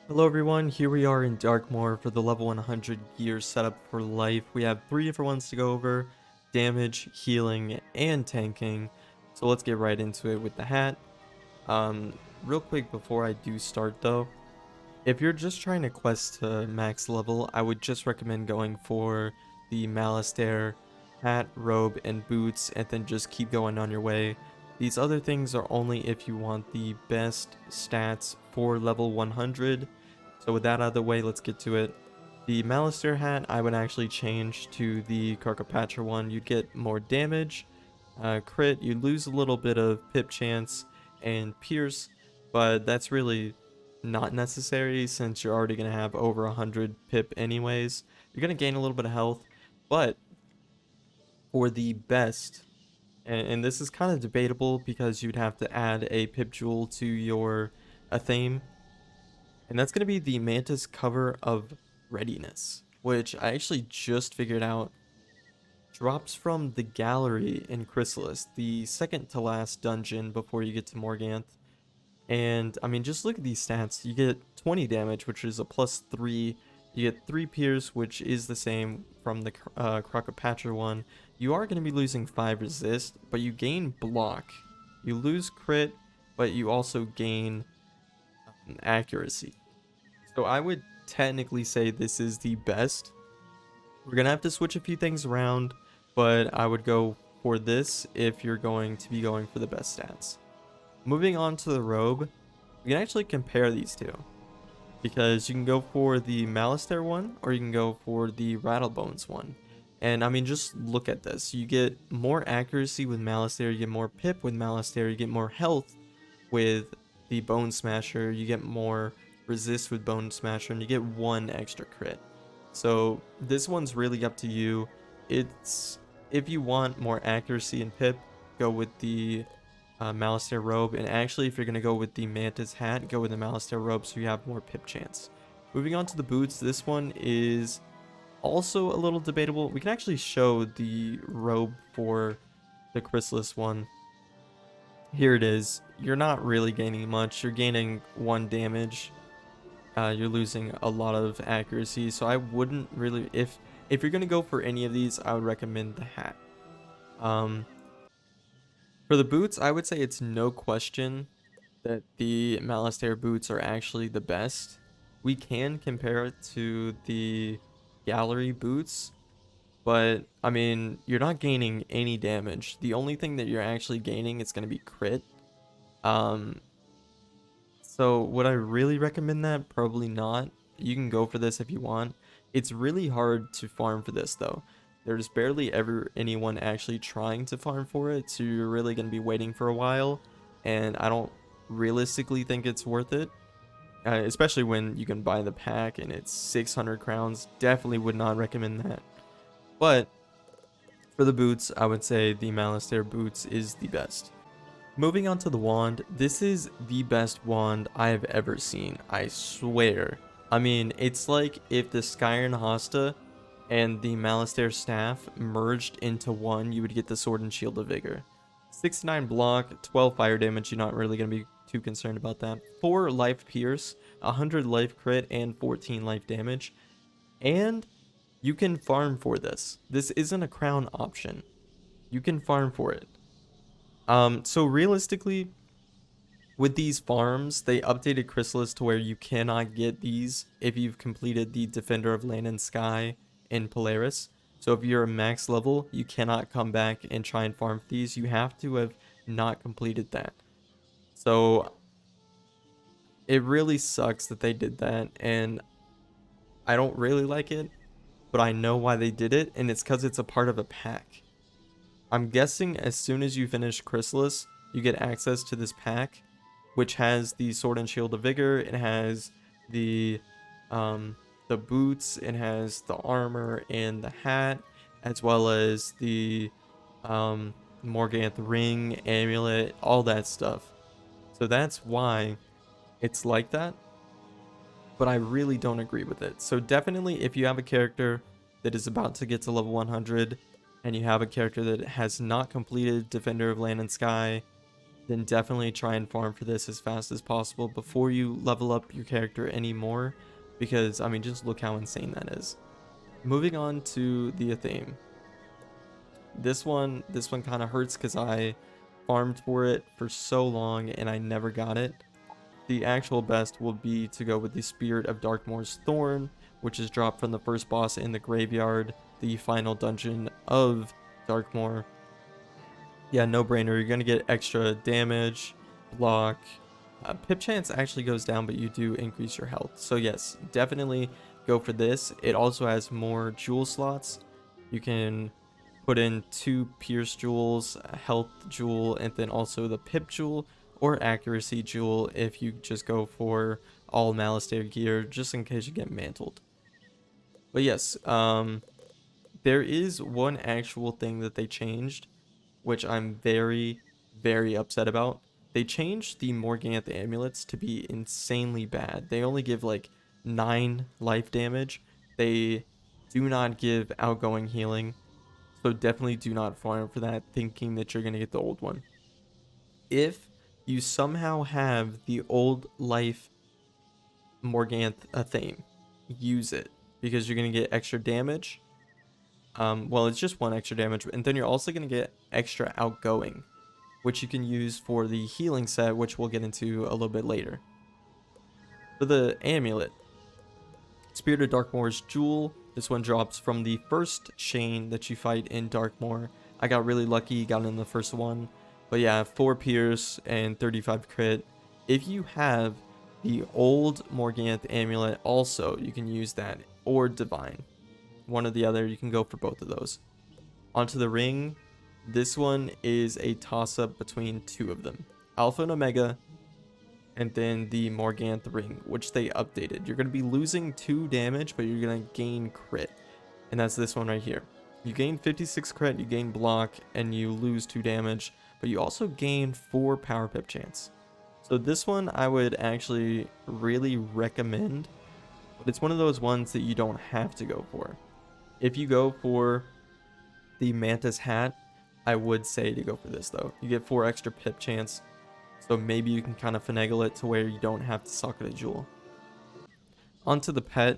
Hello everyone, here we are in Darkmoor for the level 100 gear setup for life. We have 3 different ones to go over: damage, healing, and tanking. So let's get right into it with the hat. Real quick before I do start though, if you're just trying to quest to max level, I would just recommend going for the Malistaire hat, robe, and boots, and then just keep going on your way. These other things are only if you want the best stats for level 100. So with that out of the way, let's get to it. The Malistaire hat, I would actually change to the Carcopatra one. You'd get more damage, crit, you lose a little bit of pip chance, and pierce, but that's really not necessary since you're already going to have over 100 pip anyways. You're going to gain a little bit of health, but for the best, and this is kind of debatable because you'd have to add a pip jewel to your Athame, and that's going to be the Mantis Cover of Readiness, which I actually just figured out drops from the gallery in Chrysalis, the second to last dungeon before you get to Morganth. And I mean, just look at these stats. You get 20 damage, which is a +3. You get 3 pierce, which is the same from the Crocopatra one. You are going to be losing 5 resist, but you gain block. You lose crit, but you also gain accuracy. So I would technically say this is the best. We're going to have to switch a few things around, but I would go for this if you're going to be going for the best stats. Moving on to the robe, we can actually compare these two, because you can go for the Malistaire one or you can go for the Rattlebones one. And I mean, just look at this. You get more accuracy with Malistaire, you get more pip with Malistaire, you get more health with the Bone Smasher, you get more resist with Bone Smasher, and you get 1 extra crit. So this one's really up to you. It's, if you want more accuracy and pip, go with the Malistaire robe, and actually if you're going to go with the Mantis hat, go with the Malistaire robe so you have more pip chance. Moving on to the boots, this one is also a little debatable. We can actually show the robe for the Chrysalis one. Here it is. You're not really gaining much. You're gaining 1 damage. You're losing a lot of accuracy, so I wouldn't really, if you're going to go for any of these, I would recommend the hat. For the boots, I would say it's no question that the Malistaire boots are actually the best. We can compare it to the gallery boots, but I mean, you're not gaining any damage. The only thing that you're actually gaining is going to be crit. Um, so would I really recommend that? Probably not. You can go for this if you want. It's really hard to farm for this though. There's barely ever anyone actually trying to farm for it, so you're really going to be waiting for a while, and I don't realistically think it's worth it. Especially when you can buy the pack and it's 600 crowns. Definitely would not recommend that. But for the boots, I would say the Malistaire boots is the best. Moving on to the wand, this is the best wand I have ever seen, I swear. I mean, it's like if the Skyrim Hosta and the Malistaire staff merged into one, you would get the Sword and Shield of Vigor. 69 block, 12 fire damage, you're not really going to be too concerned about that. 4 life pierce, 100 life crit, and 14 life damage. And you can farm for this. This isn't a crown option. You can farm for it. So realistically, with these farms, they updated Chrysalis to where you cannot get these if you've completed the Defender of Land and Sky in Polaris. So if you're a max level, you cannot come back and try and farm for these. You have to have not completed that. So it really sucks that they did that, and I don't really like it, but I know why they did it, and it's because it's a part of a pack. I'm guessing as soon as you finish Chrysalis, you get access to this pack, which has the Sword and Shield of Vigor. It has the boots. It has the armor and the hat, as well as the Morganth ring, amulet, all that stuff. So that's why it's like that. But I really don't agree with it. So definitely, if you have a character that is about to get to level 100, and you have a character that has not completed Defender of Land and Sky, then definitely try and farm for this as fast as possible before you level up your character anymore, because I mean, just look how insane that is. Moving on to the Athame. This one kind of hurts because I farmed for it for so long and I never got it. The actual best will be to go with the Spirit of Darkmoor's Thorn, which is dropped from the first boss in the graveyard, the final dungeon of Darkmoor. Yeah, no brainer. You're gonna get extra damage, block. Pip chance actually goes down, but you do increase your health. So yes, definitely go for this. It also has more jewel slots. You can put in 2 pierce jewels, a health jewel, and then also the pip jewel or accuracy jewel if you just go for all Malistaire gear, just in case you get mantled. But yes, there is one actual thing that they changed, which I'm very, very upset about. They changed the Morganth amulets to be insanely bad. They only give like 9 life damage. They do not give outgoing healing. So definitely do not farm for that thinking that you're going to get the old one. If you somehow have the old life Morganth Athame, use it because you're going to get extra damage. Well, it's just 1 extra damage, and then you're also going to get extra outgoing, which you can use for the healing set, which we'll get into a little bit later. For the amulet, Spirit of Darkmoor's Jewel. This one drops from the first Shane that you fight in Darkmoor. I got really lucky, got in the first one. But yeah, 4 pierce and 35 crit. If you have the old Morganth amulet also, you can use that, or Divine. One or the other, you can go for both of those. Onto the ring. This one is a toss-up between 2 of them. Alpha and Omega, and then the Morganth ring, which they updated. You're going to be losing 2 damage, but you're going to gain crit. And that's this one right here. You gain 56 crit, you gain block, and you lose 2 damage, but you also gain 4 power pip chance. So this one I would actually really recommend, but it's one of those ones that you don't have to go for. If you go for the Mantis hat, I would say to go for this though. You get 4 extra pip chance, so maybe you can kind of finagle it to where you don't have to socket a jewel. Onto the pet.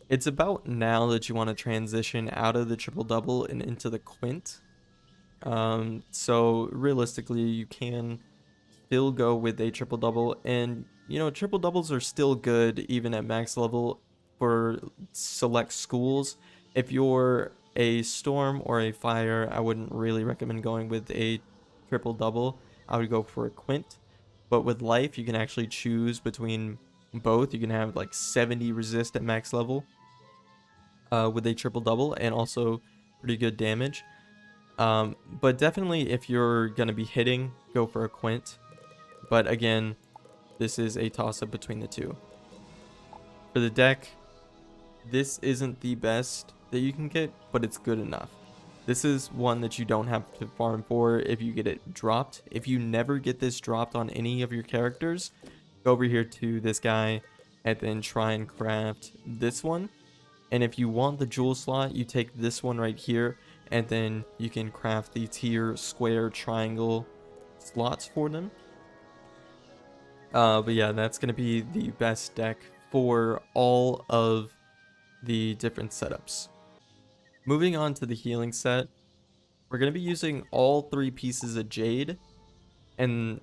It's about now that you want to transition out of the triple double and into the quint. So realistically, you can still go with a triple double, and you know, triple doubles are still good even at max level for select schools. If you're a storm or a fire, I wouldn't really recommend going with a triple double. I would go for a quint. But with life, you can actually choose between both. You can have like 70 resist at max level with a triple double, and also pretty good damage. But definitely if you're gonna be hitting, go for a quint. But again, this is a toss-up between the 2. For the deck, this isn't the best that you can get, but it's good enough. This is one that you don't have to farm for if you get it dropped. If you never get this dropped on any of your characters, go over here to this guy and then try and craft this one. And if you want the jewel slot, you take this one right here, and then you can craft the tier, square, triangle slots for them. But yeah, that's going to be the best deck for all of the different setups. Moving on to the healing set, we're going to be using all 3 pieces of Jade, and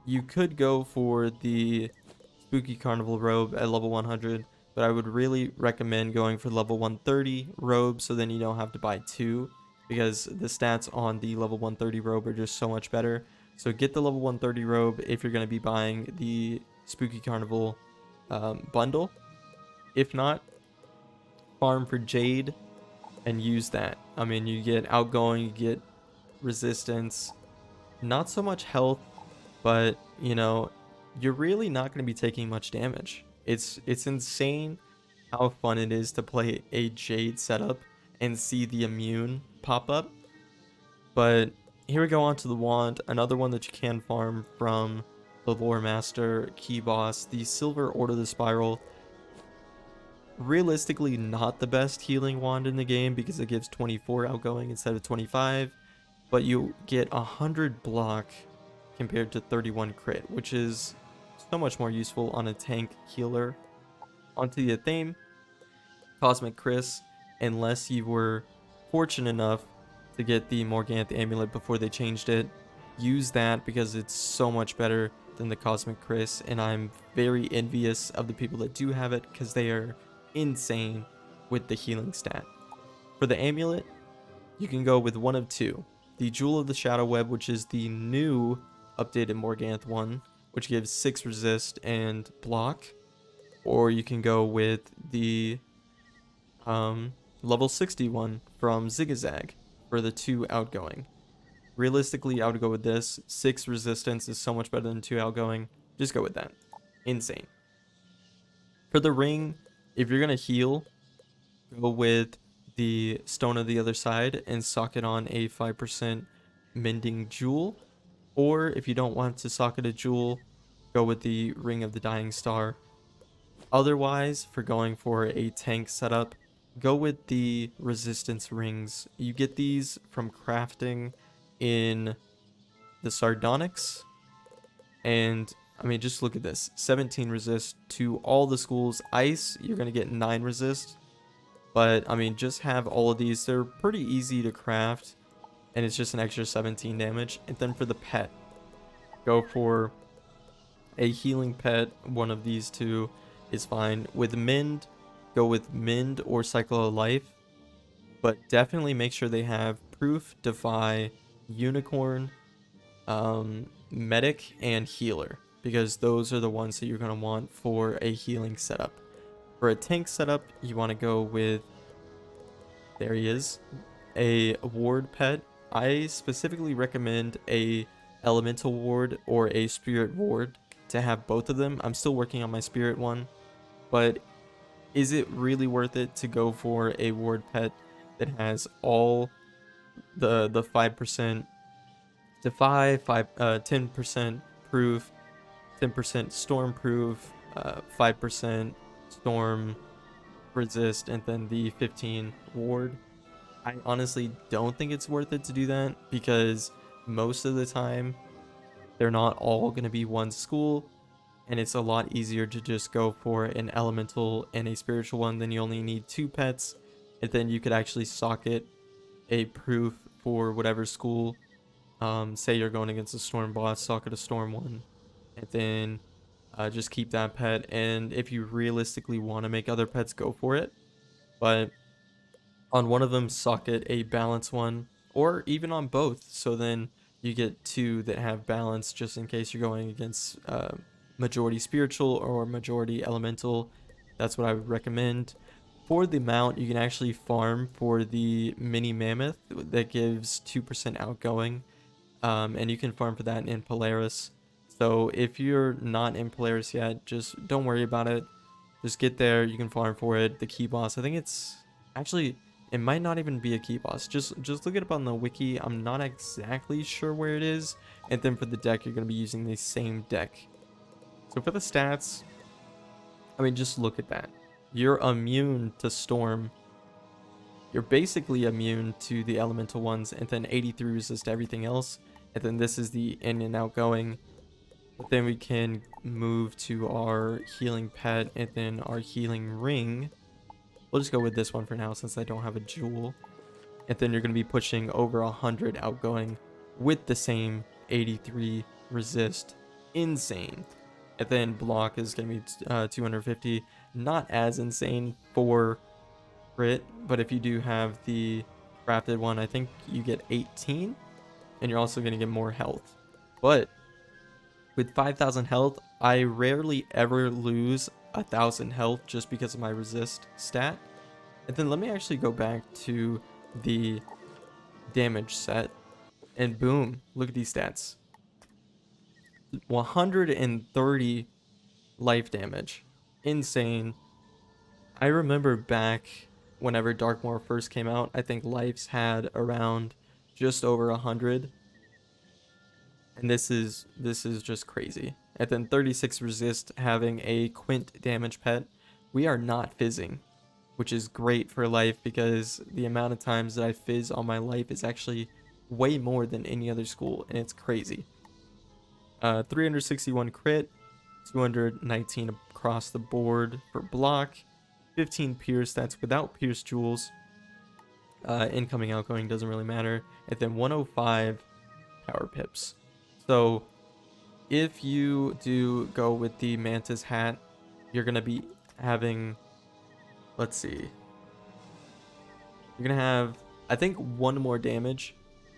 you could go for the Spooky Carnival Robe at level 100, but I would really recommend going for level 130 Robe, so then you don't have to buy 2, because the stats on the level 130 Robe are just so much better. So get the level 130 Robe if you're going to be buying the Spooky Carnival bundle. If not, farm for Jade and use that. I mean, you get outgoing, you get resistance, not so much health, but you know, you're really not going to be taking much damage. It's insane how fun it is to play a Jade setup and see the immune pop up. But here we go on to the wand, another one that you can farm from the Lore Master key boss, the Silver Order of the Spiral. Realistically, not the best healing wand in the game because it gives 24 outgoing instead of 25, but you get 100 block compared to 31 crit, which is so much more useful on a tank healer. Onto the Athame, Cosmic Chris, unless you were fortunate enough to get the Morganth Amulet before they changed it, use that because it's so much better than the Cosmic Chris, and I'm very envious of the people that do have it because they are insane with the healing stat. For the Amulet, you can go with one of two. The Jewel of the Shadow Web, which is the new updated Morganth one, which gives 6 resist and block, or you can go with the level 61 from Zigzag for the 2 outgoing. Realistically, I would go with this. 6 resistance is so much better than 2 outgoing. Just go with that. Insane. For the ring, if you're going to heal, go with the Stone of the Other Side and socket on a 5% Mending Jewel. Or if you don't want to socket a jewel, go with the Ring of the Dying Star. Otherwise, for going for a tank setup, go with the resistance rings. You get these from crafting in the Sardonyx. And I mean, just look at this. 17 resist to all the schools. Ice, you're going to get 9 resist. But I mean, just have all of these. They're pretty easy to craft. And it's just an extra 17 damage. And then for the pet, go for a healing pet. One of these two is fine. With Mend, go with Mend or Cycle of Life. But definitely make sure they have Proof, Defy, Unicorn, Medic, and Healer. Because those are the ones that you're going to want for a healing setup. For a tank setup, you want to go with, there he is, a ward pet. I specifically recommend a elemental ward or a spirit ward to have both of them. I'm still working on my spirit one, but is it really worth it to go for a ward pet that has all the 5% defy, 10% proof, 10% storm proof, 5% storm resist, and then the 15 ward? I honestly don't think it's worth it to do that because most of the time they're not all going to be one school, and it's a lot easier to just go for an elemental and a spiritual one. Then you only need 2 pets, and then you could actually socket a proof for whatever school. Say you're going against a storm boss, socket a storm one, and then just keep that pet. And if you realistically want to make other pets, go for it. But on one of them, socket a balance one, or even on both. So then you get 2 that have balance just in case you're going against majority spiritual or majority elemental. That's what I would recommend. For the mount, you can actually farm for the mini mammoth that gives 2% outgoing. And you can farm for that in Polaris. So if you're not in Polaris yet, just don't worry about it. Just get there. You can farm for it. The key boss, I think it's actually, it might not even be a key boss. Just look it up on the wiki. I'm not exactly sure where it is. And then for the deck, you're going to be using the same deck. So for the stats, I mean, just look at that. You're immune to storm. You're basically immune to the elemental ones, and then 83 resist to everything else. And then this is the in and outgoing. But then we can move to our healing pet and then our healing ring. We'll just go with this one for now since I don't have a jewel. And then you're going to be pushing over 100 outgoing with the same 83 resist. Insane. And then block is going to be 250. Not as insane for crit, but if you do have the crafted one, I think you get 18. And you're also going to get more health. But with 5,000 health, I rarely ever lose 1,000 health just because of my resist stat. And then let me actually go back to the damage set. And boom, look at these stats. 130 life damage. Insane. I remember back whenever Darkmoor first came out, I think lives had around just over 100. And this is just crazy. And then 36 resist having a quint damage pet. We are not fizzing, which is great for life because the amount of times that I fizz on my life is actually way more than any other school, and it's crazy. 361 crit, 219 across the board for block, 15 pierce, that's without pierce jewels. Incoming, outgoing doesn't really matter. And then 105 power pips. So if you do go with the Mantis hat, you're going to be having, let's see, you're going to have, I think, one more damage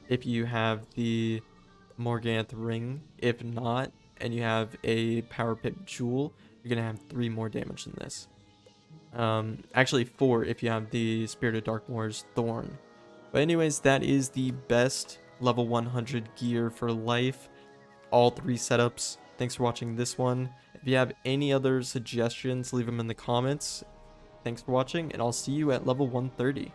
if you have the Morganth ring. If not, and you have a power pip jewel, you're going to have 3 more damage than this. Actually 4 if you have the Spirit of Darkmoor's Thorn. But anyways, that is the best level 100 gear for life. All 3 setups. Thanks for watching this one. If you have any other suggestions, leave them in the comments. Thanks for watching, and I'll see you at level 130.